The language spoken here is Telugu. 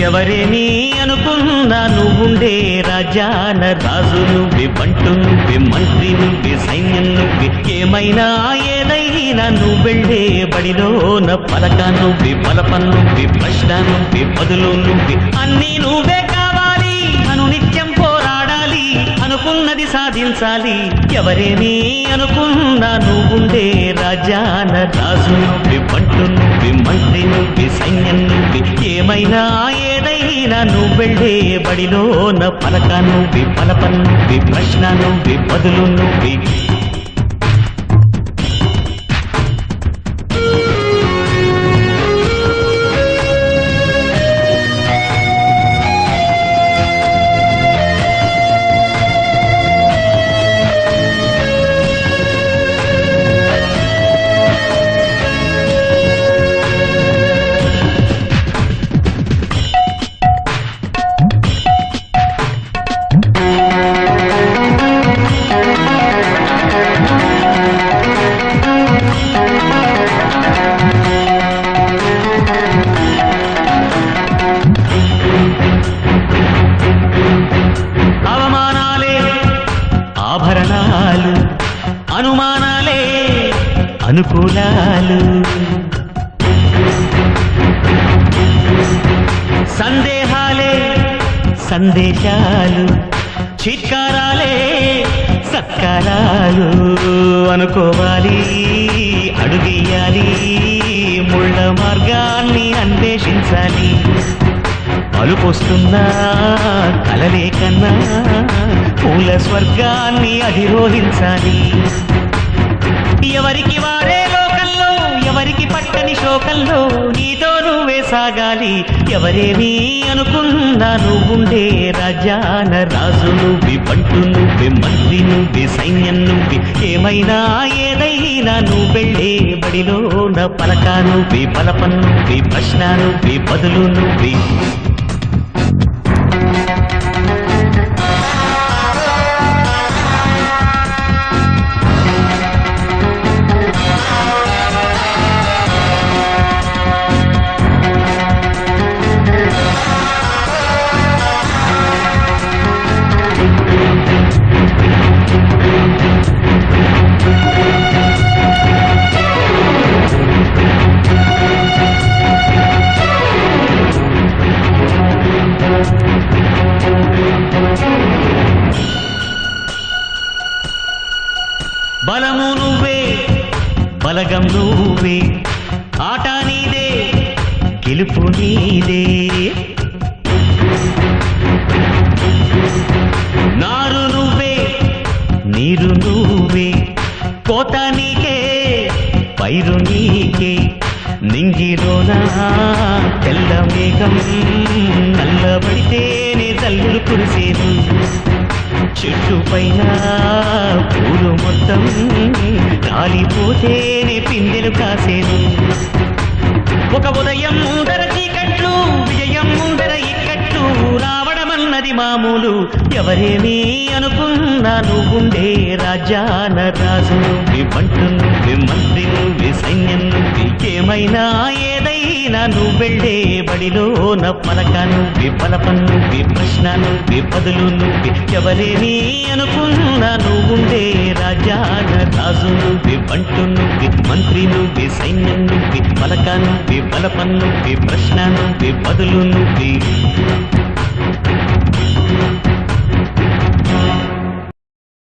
ఎవరేమీ అనుకున్నా నువ్వుండే రాజాన రాజు నువ్వే, బంటు నువ్వే, మంత్రి నువ్వే, సైన్యం నువ్వే, ఏమైనా ఏదైనా నువ్వెళ్ళే బడిలోన పలక నువ్వే, బలపం నువ్వే, ప్రశ్న నువ్వే, బదులు నువ్వే, అన్నీ నువ్వే కావాలి. నిత్యం పోరాడాలి, అనుకున్నది సాధించాలి. ఎవరేమీ అనుకున్నా నువ్వుండే రాజాన రాజు నువ్వే, బంటు నువ్వే, మంత్రి నువ్వే, సైన్యం నువ్వే, ఏమైనా ఏదైనా నువ్వెళ్ళే బడిలోన పలక నువ్వే, బలపం నువ్వే, ప్రశ్న నువ్వే, బదులు నువ్వే. ఆభరణాలు, అనుమానాలే అనుకూలాలు, సందేహాలే సందేశాలు, చిత్కారాలే సత్కారాలు. అనుకోవాలి, అడుగేయాలి, ముళ్ళ మార్గాన్ని అన్వేషించాలి. అలుపొస్తున్నా కలలే కన్నా పూల స్వర్గాన్ని అధిరోహించాలి. ఎవరికి వారే లోకంలో, ఎవరికి పట్టని శోకంలో, నీతో నువ్వే సాగాలి. ఎవరేమీ అనుకున్నా నువ్వుండే రాజాన రాజు నువ్వే, బంటు నువ్వే, మంత్రి నువ్వే, సైన్యం నువ్వే, ఏమైనా ఏదైనా నువ్వెళ్ళే బడిలోన పలక నువ్వే, బలపం నువ్వే, ప్రశ్న నువ్వే, బదులు నువ్వే. బలము నువ్వే, బలగం నువ్వే, ఆట నీదే, గెలుపు నీదే. నారు నువ్వే, నీరు నువ్వే, కోత నీకే, పైరు నీకే. నింగిలోన తెల్ల మేఘం నల్లబడితేనే తల్లులు కురిసేను. చెట్టు పైన పూలు మొత్తం రాలిపోతేనే పిందెలు కాసేను. ఒక ఉదయం ముందర చీకట్లు, విజయం ముందర ఇక్కట్లు, రావడమన్నది మామూలు. ఎవరేమీ అనుకున్నా నువ్వుండే రాజాన రాజు నువ్వే, బంటు నువ్వే, మంత్రి నువ్వే, సైన్యం నువ్వే, ఏమైనా ఏదైనా నువ్వెళ్ళే బడిలోన పలక నువ్వే, బలపం నువ్వే, ప్రశ్న నువ్వే, బదులు నువ్వే. ఎవరేమీ అనుకున్నా నువ్వుండే రాజాన రాజు నువ్వే, బంటు నువ్వే, మంత్రి నువ్వే, సైన్యం నువ్వే, పలక నువ్వే, బలపం నువ్వే, ప్రశ్న నువ్వే, బదులు నువ్వే.